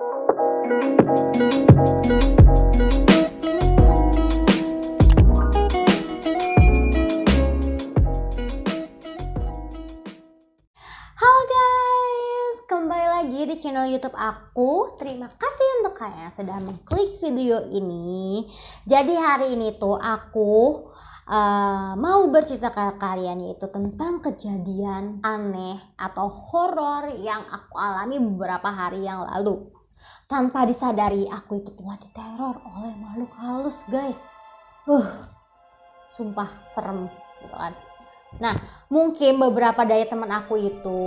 Halo guys, kembali lagi di channel YouTube aku. Terima kasih untuk kalian yang sudah mengklik video ini. Jadi hari ini tuh aku mau bercerita ke kalian yaitu tentang kejadian aneh atau horor yang aku alami beberapa hari yang lalu. Tanpa disadari aku itu telah diteror oleh makhluk halus guys. Sumpah serem gitu kan. Nah, mungkin beberapa dari teman aku itu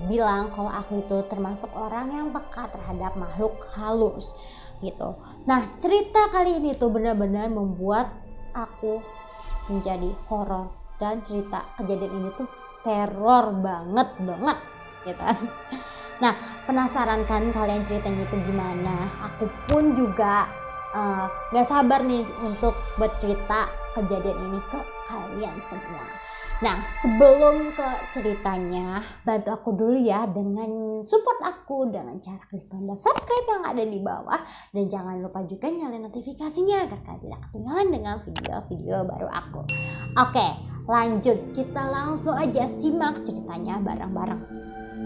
bilang kalau aku itu termasuk orang yang peka terhadap makhluk halus gitu. Nah, cerita kali ini tuh benar-benar membuat aku menjadi horor, dan cerita kejadian ini tuh teror banget gitu. Nah, penasaran kan kalian ceritanya itu gimana? Aku pun juga gak sabar nih untuk bercerita kejadian ini ke kalian semua. Nah, sebelum ke ceritanya, bantu aku dulu ya dengan support aku dengan cara klik tombol subscribe yang ada di bawah, dan jangan lupa juga nyalain notifikasinya agar kalian tidak ketinggalan dengan video-video baru aku. Oke, lanjut, kita langsung aja simak ceritanya bareng-bareng.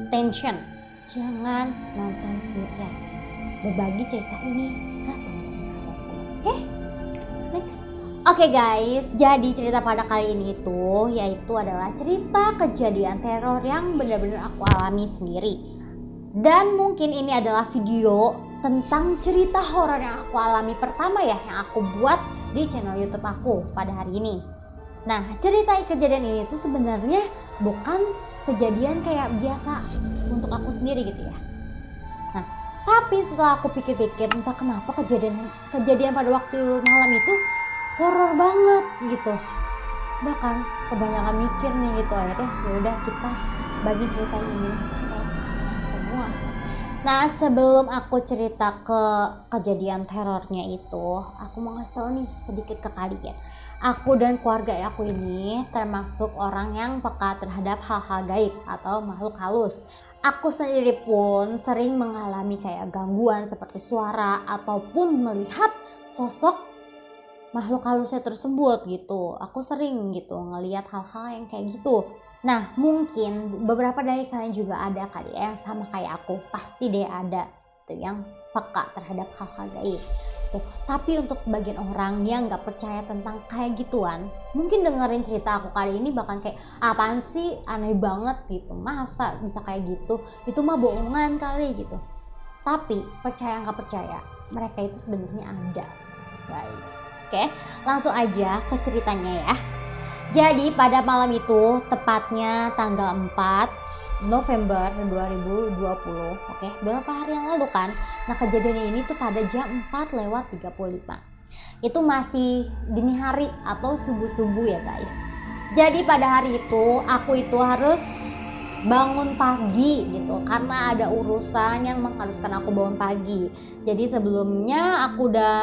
Tension, jangan nonton sendirian. Berbagi cerita ini ke teman-teman kalian semua. Oke? Next. Oke guys, jadi cerita pada kali ini itu yaitu adalah cerita kejadian teror yang benar-benar aku alami sendiri. Dan mungkin ini adalah video tentang cerita horor yang aku alami pertama ya, yang aku buat di channel YouTube aku pada hari ini. Nah, cerita kejadian ini tuh sebenarnya bukan kejadian kayak biasa untuk aku sendiri gitu ya. Nah, tapi setelah aku pikir-pikir, entah kenapa kejadian pada waktu malam itu horor banget gitu. Udah kan kebanyakan mikir nih gitu, akhirnya ya udah kita bagi cerita ini ke kalian semua. Nah, sebelum aku cerita ke kejadian terornya itu, aku mau ngasih tahu nih sedikit ke kalian. Aku dan keluarga aku ini termasuk orang yang peka terhadap hal-hal gaib atau makhluk halus. Aku sendiri pun sering mengalami kayak gangguan seperti suara ataupun melihat sosok makhluk halusnya tersebut gitu. Aku sering gitu ngelihat hal-hal yang kayak gitu. Nah, mungkin beberapa dari kalian juga ada kali ya yang sama kayak aku. Pasti deh ada tuh yang peka terhadap hal-hal gaib tuh. Tapi untuk sebagian orang yang gak percaya tentang kayak gituan, mungkin dengerin cerita aku kali ini bakal kayak apaan sih, aneh banget gitu, masa bisa kayak gitu, itu mah bohongan kali gitu. Tapi percaya gak percaya, mereka itu sebenarnya ada guys. Oke, langsung aja ke ceritanya ya. Jadi pada malam itu, tepatnya tanggal 4 November 2020, oke, beberapa hari yang lalu kan. Nah, kejadiannya ini tuh pada jam 4:35. Itu masih dini hari atau subuh-subuh ya guys. Jadi pada hari itu, aku itu harus bangun pagi gitu karena ada urusan yang mengharuskan aku bangun pagi. Jadi sebelumnya aku udah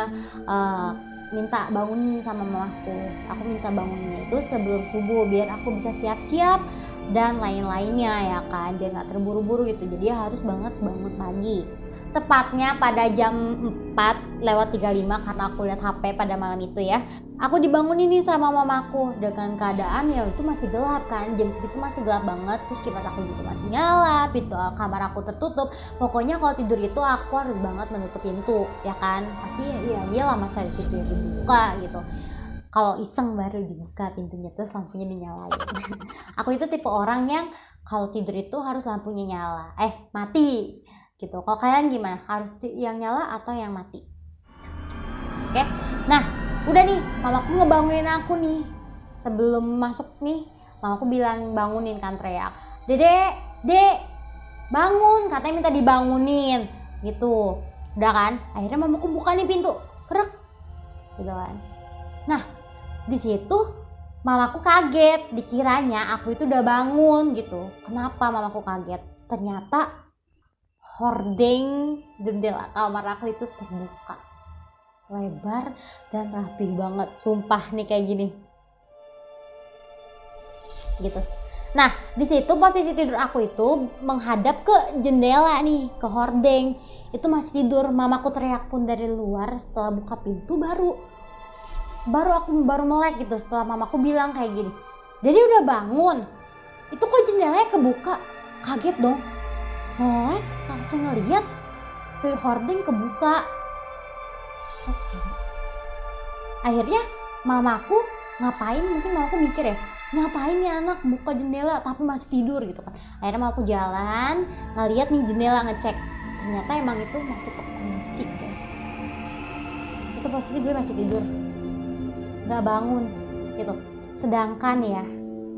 minta bangunin sama mamaku. Aku minta bangunnya itu sebelum subuh biar aku bisa siap-siap dan lain-lainnya ya kan, biar gak terburu-buru gitu. Jadi harus banget bangun pagi. Tepatnya pada jam 4:35 karena aku lihat HP pada malam itu ya. Aku dibangunin nih sama mamaku dengan keadaan ya itu masih gelap kan, jam segitu masih gelap banget. Terus kipas aku juga masih nyala, pintu kamar aku tertutup. Pokoknya kalau tidur itu aku harus banget menutup pintu ya kan. Pasti ya iyalah, masa itu ya dibuka gitu. Kalau iseng baru dibuka pintunya terus lampunya dinyalain. Aku itu tipe orang yang kalau tidur itu harus lampunya nyala, mati gitu. Kalau kalian gimana? Harus yang nyala atau yang mati? Oke. Nah, udah nih, mamaku ngebangunin aku nih. Sebelum masuk nih, mamaku bilang bangunin kan, teriak. Dek, bangun, katanya minta dibangunin gitu. Udah kan? Akhirnya mamaku buka nih pintu. Krek. Gitu kan. Nah, di situ mamaku kaget, dikiranya aku itu udah bangun gitu. Kenapa mamaku kaget? Ternyata hordeng jendela kamar aku itu terbuka lebar dan rapi banget, sumpah nih kayak gini gitu. Nah, di situ posisi tidur aku itu menghadap ke jendela nih, ke hordeng. Itu masih tidur. Mamaku teriak pun dari luar. Setelah buka pintu aku baru melek gitu. Setelah mamaku bilang kayak gini, "Dede udah bangun. Itu kok jendelanya kebuka?" Kaget dong. Melek, langsung ngeliat ke hordeng kebuka. Akhirnya mamaku ngapain, mungkin mamaku mikir ya, ngapain nih anak buka jendela tapi masih tidur gitu kan. Akhirnya mamaku jalan ngeliat nih jendela, ngecek, ternyata emang itu masih kekunci guys. Itu posisi gue masih tidur, gak bangun gitu. Sedangkan ya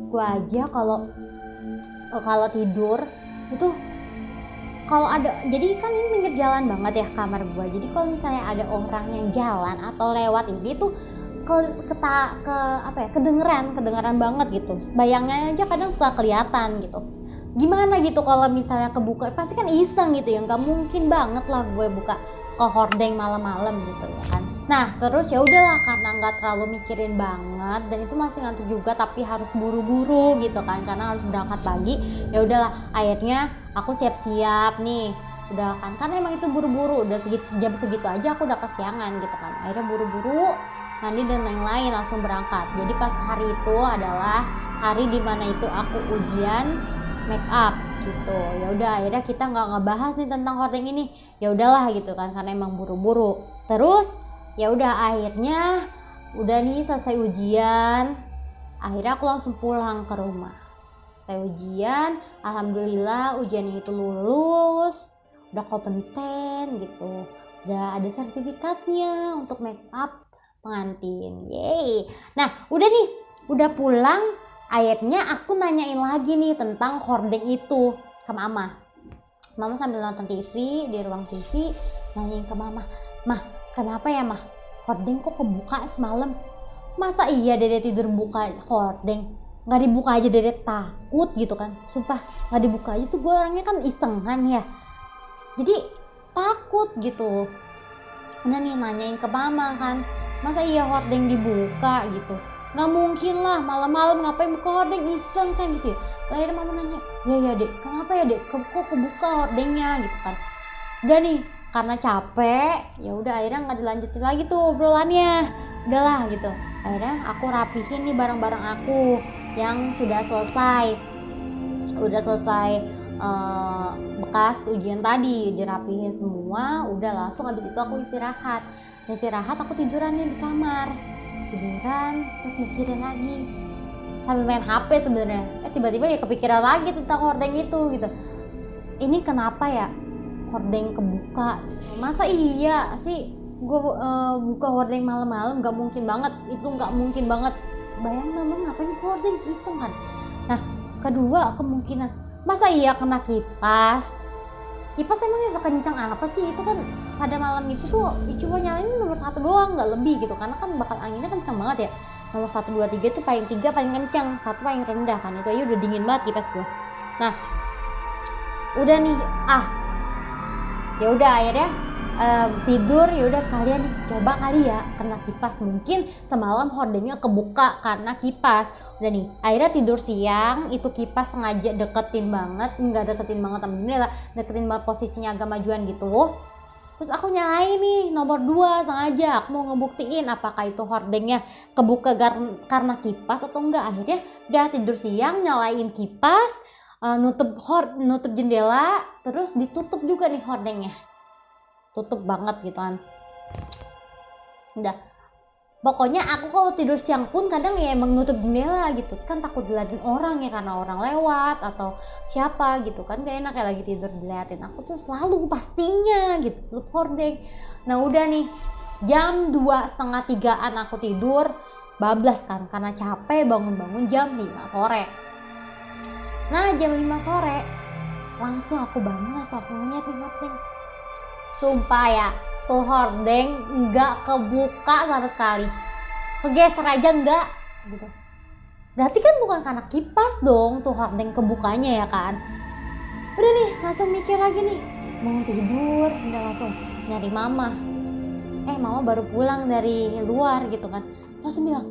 gue aja kalau tidur itu, kalau ada, jadi kan ini pinggir jalan banget ya kamar gue, jadi kalau misalnya ada orang yang jalan atau lewat ini tuh kedengeran banget gitu. Bayangnya aja kadang suka kelihatan gitu. Gimana gitu kalau misalnya kebuka, pasti kan iseng gitu ya, nggak mungkin banget lah gue buka ke hordeng malam-malam gitu ya kan. Nah terus ya udahlah, karena nggak terlalu mikirin banget dan itu masih ngantuk juga tapi harus buru-buru gitu kan karena harus berangkat pagi. Ya udahlah, akhirnya aku siap-siap nih, udah kan, karena emang itu buru-buru, udah jam segitu aja aku udah kesiangan gitu kan. Akhirnya buru-buru mandi dan lain-lain langsung berangkat. Jadi pas hari itu adalah hari dimana itu aku ujian make up gitu. Ya udah, akhirnya kita nggak ngebahas nih tentang hordeng ini. Ya udahlah gitu kan karena emang buru-buru. Terus ya udah, akhirnya udah nih selesai ujian. Akhirnya aku langsung pulang ke rumah. Selesai ujian, alhamdulillah ujiannya itu lulus, udah kompeten gitu. Udah ada sertifikatnya untuk make up pengantin. Yeay. Nah udah nih, udah pulang, akhirnya aku nanyain lagi nih tentang hordeng itu ke mama sambil nonton TV di ruang TV, nanyain ke mama, "Mah, kenapa ya mah hordeng kok kebuka semalam? Masa iya dede tidur buka hordeng? Nggak dibuka aja dede takut gitu kan. Sumpah nggak dibuka aja tuh, gue orangnya kan isengan ya, jadi takut gitu." Udah nih nanyain ke mama kan, "Masa iya hordeng dibuka gitu? Nggak mungkin lah, malam-malam ngapain buka hordeng, iseng kan gitu ya." Akhirnya mama nanya, ya dek, kenapa ya dek, kok kebuka hordengnya gitu kan. Udah nih, karena capek ya udah akhirnya nggak dilanjutin lagi tuh obrolannya. Udahlah gitu, akhirnya aku rapihin nih barang-barang aku yang sudah selesai bekas ujian tadi, dirapihin semua. Udah langsung habis itu aku istirahat aku tiduran nih di kamar, terus mikirin lagi sambil main HP sebenarnya. Tiba-tiba ya kepikiran lagi tentang hordeng itu gitu. Ini kenapa ya hordeng kebuka? Masa iya sih gue buka hordeng malam-malam? Nggak mungkin banget, itu nggak mungkin banget. Bayangin mama ngapain buka hordeng, iseng kan. Nah kedua kemungkinan, masa iya kena kipas emangnya sekencang apa sih? Itu kan pada malam itu tuh cuma nyalain nomor 1 doang, nggak lebih gitu, karena kan bakal anginnya kencang banget ya. Nomor 1, 2, 3 itu paling 3 paling kencang, 1 paling rendah kan. Itu aja udah dingin banget kipas gue. Nah udah nih, ya udah akhirnya tidur. Ya udah sekalian nih, coba kali ya kena kipas, mungkin semalam hordengnya kebuka karena kipas. Udah nih, akhirnya tidur siang, itu kipas sengaja deketin banget sama jendela, deketin banget posisinya agak majuan gitu. Terus aku nyalain nih nomor 2 sengaja, aku mau ngebuktiin apakah itu hordengnya kebuka karena kipas atau enggak. Akhirnya udah tidur siang, nyalain kipas, nutup jendela, terus ditutup juga nih hordengnya, tutup banget gitu kan. Udah, pokoknya aku kalau tidur siang pun kadang ya emang nutup jendela gitu kan, takut diliatin orang ya, karena orang lewat atau siapa gitu kan, gak enak ya lagi tidur diliatin. Aku tuh selalu pastinya gitu tutup hordeng. Nah udah nih, jam 2:30-an aku tidur, bablas kan karena capek, bangun jam 5 sore. Nah jam 5 sore langsung aku bangun, langsung aku ngeliatin hordeng. Sumpah ya, tuh hordeng nggak kebuka sama sekali, kegeser aja nggak gitu. Berarti kan bukan karena kipas dong tuh hordeng kebukanya ya kan. Udah nih langsung mikir lagi nih, mau tidur, udah langsung nyari mama. Mama baru pulang dari luar gitu kan, langsung bilang,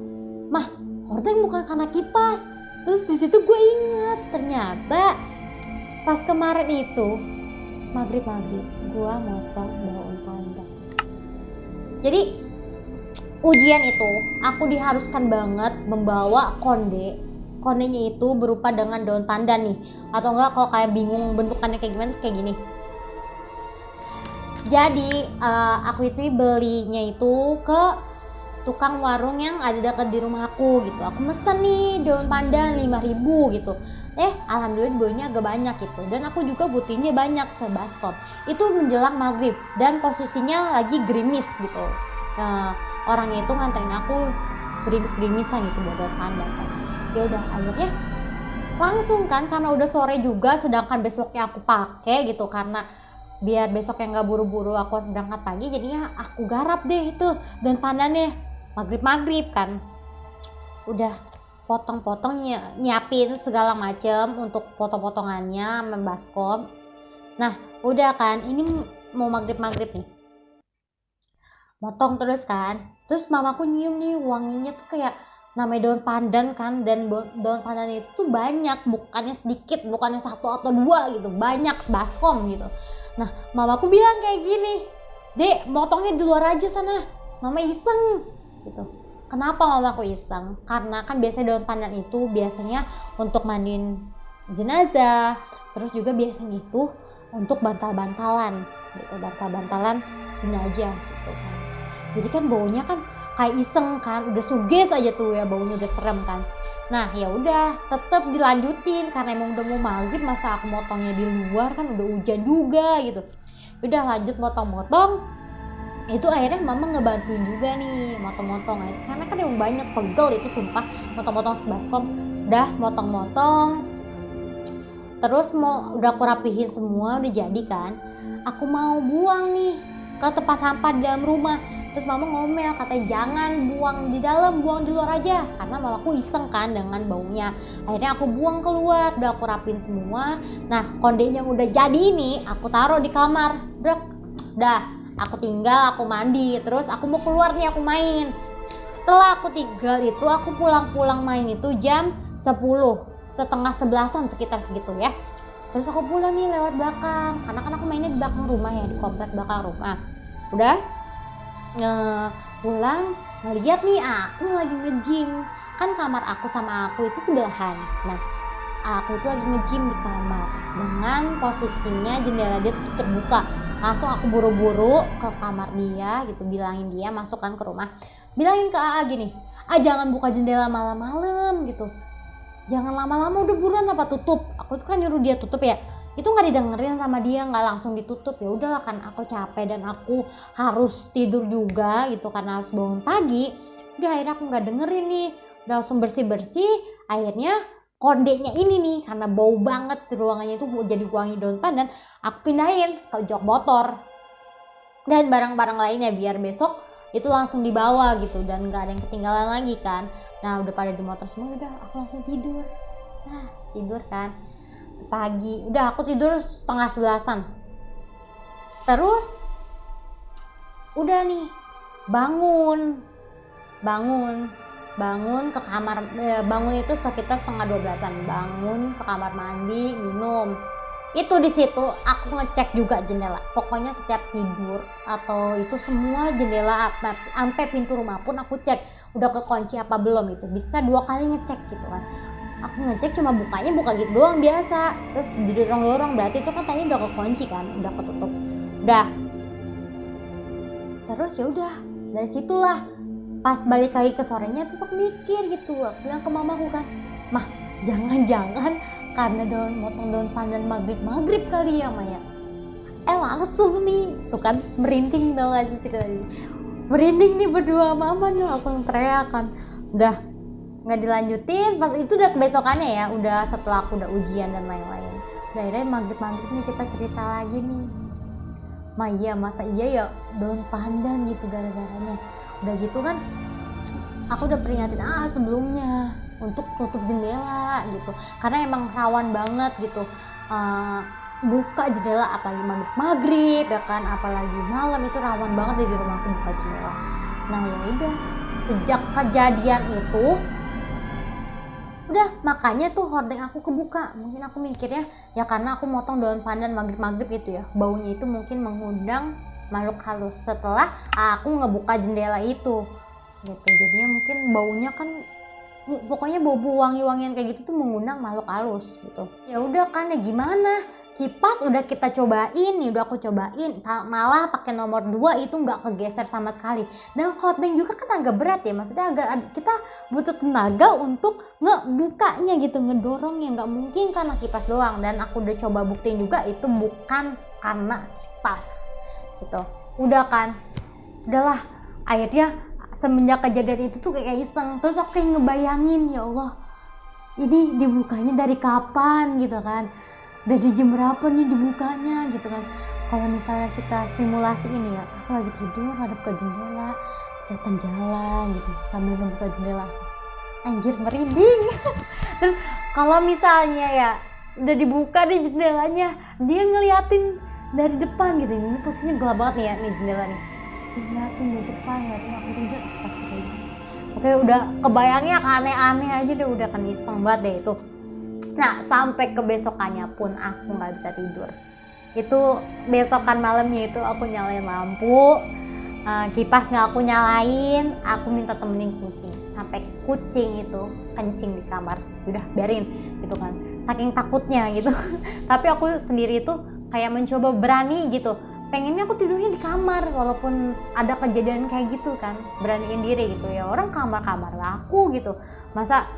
"Mah, hordeng bukan karena kipas, Terus di situ gue ingat ternyata pas kemarin itu maghrib gue motong daun pandan. Jadi ujian itu aku diharuskan banget membawa kondenya itu berupa dengan daun pandan nih, atau enggak kalau kayak bingung bentukannya kayak gimana kayak gini. Jadi aku itu belinya itu ke tukang warung yang ada dekat di rumah aku gitu. Aku mesen nih daun pandan 5.000 gitu. Alhamdulillah baunya agak banyak gitu. Dan aku juga butuhnya banyak sebaskom. Itu menjelang maghrib dan posisinya lagi gerimis gitu. Orangnya itu nganterin aku gerimis-gerimisan gitu buat daun pandan kan. Ya udah akhirnya langsung kan, karena udah sore juga, sedangkan besoknya aku pakai gitu, karena biar besok yang nggak buru-buru aku harus berangkat pagi, jadinya aku garap deh itu daun pandannya maghrib kan. Udah potong-potong, nyiapin segala macem untuk potong-potongannya, membaskom. Nah udah kan, ini mau maghrib nih, motong terus kan. Terus mamaku nyium nih wanginya tuh kayak namanya daun pandan kan, dan daun pandan itu tuh banyak, bukannya sedikit, bukannya 1 atau 2 gitu, banyak sebaskom gitu. Nah mamaku bilang kayak gini, "Dek, motongnya di luar aja sana, mama iseng," gitu. Kenapa mamaku iseng? Karena kan biasanya daun pandan itu biasanya untuk mandiin jenazah, terus juga biasanya itu untuk bantal-bantalan gitu, bantal-bantalan jenazah gitu kan. Jadi kan baunya kan kayak iseng kan, udah suges aja tuh ya, baunya udah serem kan. Nah ya udah tetap dilanjutin karena emang udah mau maghrib, masa aku motongnya di luar, kan udah hujan juga gitu. Udah lanjut motong-motong. Itu akhirnya mama ngebantuin juga nih motong-motong, karena kan emang banyak, pegel itu sumpah motong-motong sebaskom. Udah motong-motong terus udah aku rapihin semua, udah jadi kan. Aku mau buang nih ke tempat sampah di dalam rumah. Terus mama ngomel, katanya jangan buang di dalam, buang di luar aja, karena mamaku iseng kan dengan baunya. Akhirnya aku buang keluar, udah aku rapin semua. Nah kondenya udah jadi ini aku taruh di kamar. Udah aku tinggal, aku mandi, terus aku mau keluar nih, aku main. Setelah aku tinggal itu, aku pulang main itu jam 10, setengah 11-an sekitar segitu ya. Terus aku pulang nih lewat belakang, karena kan aku mainnya di belakang rumah ya, di komplek belakang rumah. Udah pulang ngeliat nih aku lagi nge-gym, kan kamar aku sama aku itu sebelahan. Nah aku itu lagi nge-gym di kamar dengan posisinya jendela dia tuh terbuka. Langsung aku buru-buru ke kamar dia gitu, bilangin dia masukkan ke rumah, bilangin ke AA gini, jangan buka jendela malam-malam gitu, jangan lama-lama, udah buruan apa tutup. Aku tuh kan nyuruh dia tutup ya, itu nggak didengerin sama dia, nggak langsung ditutup. Ya udahlah kan aku capek dan aku harus tidur juga gitu karena harus bangun pagi. Udah akhirnya aku nggak dengerin nih, udah langsung bersih. Akhirnya kondenya ini nih, karena bau banget di ruangannya itu jadi wangi daun pandan, aku pindahin ke jok motor dan barang-barang lainnya biar besok itu langsung dibawa gitu dan nggak ada yang ketinggalan lagi kan. Nah udah pada di motor semua, udah aku langsung tidur. Nah tidur kan pagi, udah aku tidur setengah 11-an. Terus udah nih bangun ke kamar, bangun itu sekitar setengah 12-an, bangun ke kamar mandi, minum. Itu di situ aku ngecek juga jendela. Pokoknya setiap tidur atau itu semua jendela sampai pintu rumah pun aku cek udah kekunci apa belum. Itu bisa 2 kali ngecek gitu kan. Aku ngecek cuma buka gitu doang biasa, terus didorong-dorong, berarti itu katanya udah kekunci kan, udah ketutup. Udah terus ya udah dari situlah pas balik lagi ke sorenya, terus aku mikir gitu, aku bilang ke mamaku kan, "Mah, jangan-jangan karena motong daun pandan maghrib kali ya Maya." Langsung nih tuh kan merinding, tau gak sih ceritanya, merinding nih berdua mama nih, langsung teriak kan. Udah nggak dilanjutin, pas itu udah kebesokannya ya, udah setelah aku udah ujian dan lain-lain. Udah akhirnya maghrib nih kita cerita lagi nih, "Maya, masa iya ya daun pandan gitu gara-garanya." Udah gitu kan aku udah peringatin sebelumnya untuk tutup jendela gitu, karena emang rawan banget gitu buka jendela, apalagi maghrib ya kan, apalagi malam itu rawan banget di rumahku buka jendela. Nah ya udah, sejak kejadian itu Udah, makanya tuh hordeng aku kebuka. Mungkin aku mikirnya ya karena aku motong daun pandan maghrib gitu ya, baunya itu mungkin mengundang makhluk halus. Setelah aku ngebuka jendela itu gitu, jadinya mungkin baunya kan pokoknya bau wangi-wangian kayak gitu tuh mengundang makhluk halus gitu. Ya udah kan, ya gimana, kipas udah kita cobain nih, udah aku cobain, malah pakai nomor 2 itu nggak kegeser sama sekali. Dan hordeng juga kan agak berat ya, maksudnya agak kita butuh tenaga untuk ngebukanya gitu, ngedorongnya, nggak mungkin karena kipas doang. Dan aku udah coba buktiin juga itu bukan karena kipas gitu. Udah kan, udahlah, akhirnya semenjak kejadian itu tuh kayak iseng, terus aku kayak ngebayangin, ya Allah ini dibukanya dari kapan gitu kan, dari jam berapa nih dibukanya gitu kan. Kalau misalnya kita simulasi ini ya, aku lagi tidur hadap ke jendela, setan jalan gitu sambil ngebuka jendela, anjir merinding. Terus kalau misalnya ya udah dibuka di jendelanya, dia ngeliatin dari depan gitu, ini posisinya gelap banget nih ya, nih jendela nih, ngeliatin dari depan, ngeliatin aku tidur, astagfirullah. Oke, udah kebayangnya aneh-aneh aja deh, udah kan iseng banget deh itu. Nah, sampai kebesokannya pun aku nggak bisa tidur. Itu besokan malamnya itu aku nyalain lampu, kipas nggak aku nyalain, aku minta temenin kucing. Sampai kucing itu kencing di kamar, udah biarin gitu kan, saking takutnya gitu. Tapi aku sendiri itu kayak mencoba berani gitu, pengennya aku tidurnya di kamar walaupun ada kejadian kayak gitu kan, beraniin diri gitu ya, orang kamar aku gitu, masa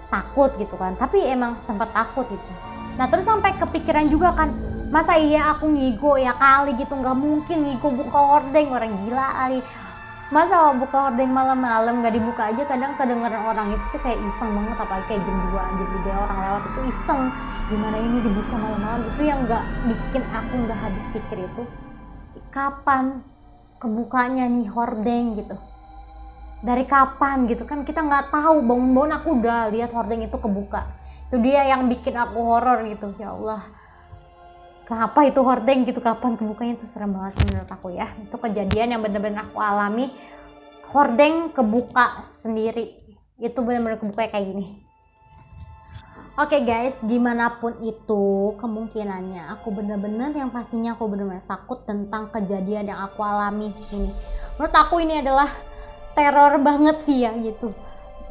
takut gitu kan. Tapi emang sempat takut gitu. Nah terus sampai kepikiran juga kan, masa iya aku ngigo ya kali gitu, nggak mungkin ngigo buka hordeng, orang gila kali. Masa buka hordeng malam-malam nggak dibuka aja, kadang kedengeran orang itu tuh kayak iseng banget, apalagi kayak jam 2, jam 3 orang lewat itu iseng, gimana ini dibuka malam-malam. Itu yang nggak bikin aku nggak habis pikir itu, kapan kebukanya nih hordeng gitu, dari kapan gitu kan, kita nggak tahu, bangun-bangun aku udah lihat hordeng itu kebuka. Itu dia yang bikin aku horor gitu. Ya Allah, kenapa itu hordeng gitu, kapan kebukanya, itu serem banget sih menurut aku ya. Itu kejadian yang bener-bener aku alami, hordeng kebuka sendiri, itu bener-bener kebuka kayak gini. Oke guys, gimana pun itu kemungkinannya, aku bener-bener yang pastinya aku bener-bener takut tentang kejadian yang aku alami ini. Menurut aku ini adalah teror banget sih ya gitu.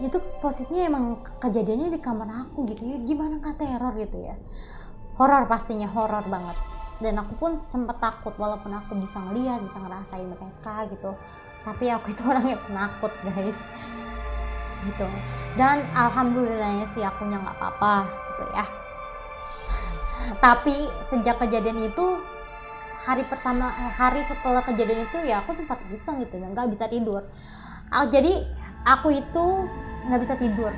Itu posisinya emang kejadiannya di kamar aku gitu ya, gimana gak teror gitu ya. Horor, pastinya horor banget. Dan aku pun sempet takut walaupun aku bisa ngeliat, bisa ngerasain mereka gitu, tapi aku itu orangnya penakut guys gitu. Dan alhamdulillahnya sih akunya nggak apa-apa gitu ya. Tapi sejak kejadian itu, hari setelah kejadian itu ya aku sempat iseng gitu dan nggak bisa tidur. Jadi aku itu nggak bisa tidur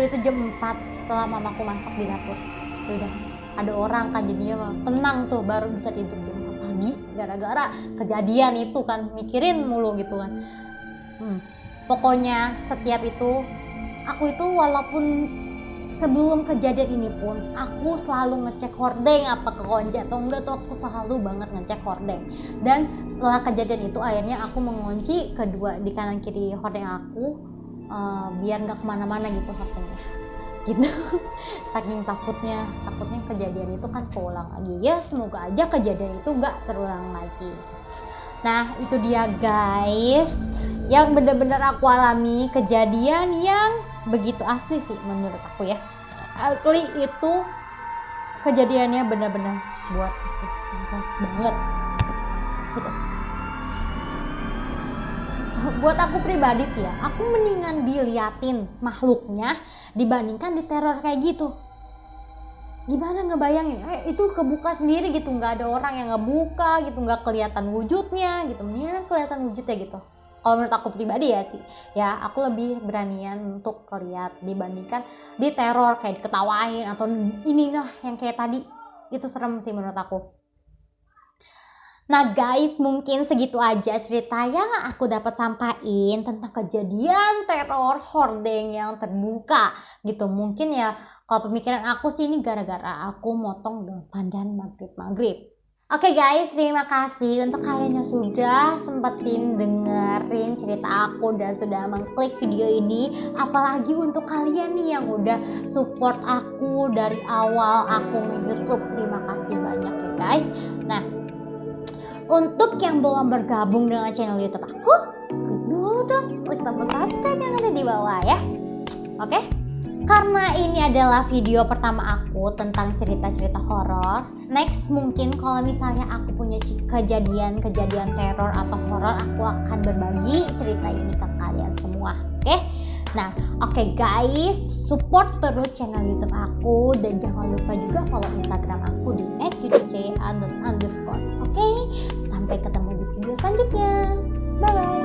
itu jam 4 setelah mamaku masak di dapur. Udah ada orang kan, jadinya tenang tuh, baru bisa tidur jam 4 pagi gara-gara kejadian itu kan, mikirin mulu gitu kan. Pokoknya setiap itu aku itu walaupun sebelum kejadian ini pun aku selalu ngecek hordeng apa kekunci atau enggak tuh, aku selalu banget ngecek hordeng. Dan setelah kejadian itu akhirnya aku mengunci kedua di kanan kiri hordeng aku, biar nggak kemana-mana gitu hordengnya gitu. Saking takutnya kejadian itu kan keulang lagi ya, semoga aja kejadian itu nggak terulang lagi. Nah itu dia guys yang bener-bener aku alami, kejadian yang begitu asli sih menurut aku ya. Asli itu kejadiannya bener-bener buat aku banget gitu. Buat aku pribadi sih ya, aku mendingan diliatin makhluknya dibandingkan diteror kayak gitu. Gimana ngebayangin itu kebuka sendiri gitu, nggak ada orang yang ngebuka gitu, nggak kelihatan wujudnya gitu, mendingan kelihatan wujudnya gitu. Kalau menurut aku pribadi ya sih ya, aku lebih beranian untuk lihat dibandingkan diteror kayak diketawain atau inilah yang kayak tadi, itu serem sih menurut aku. Nah guys, mungkin segitu aja cerita yang aku dapat sampaikan tentang kejadian teror hordeng yang terbuka gitu. Mungkin ya kalau pemikiran aku sih ini gara-gara aku motong daun pandan maghrib. Oke guys, terima kasih untuk kalian yang sudah sempetin dengerin cerita aku dan sudah mengklik video ini. Apalagi untuk kalian nih yang udah support aku dari awal aku nge-YouTube. Terima kasih banyak ya guys. Nah, untuk yang belum bergabung dengan channel YouTube aku, klik dulu dong, klik tombol subscribe yang ada di bawah ya. Oke? Karena ini adalah video pertama aku tentang cerita-cerita horor. Next mungkin kalau misalnya aku punya kejadian teror atau horor, aku akan berbagi cerita ini ke kalian semua. Oke? Nah, oke guys, support terus channel YouTube aku dan jangan lupa juga follow Instagram aku di @cucuce__. Oke? Sampai ketemu di video selanjutnya. Bye bye.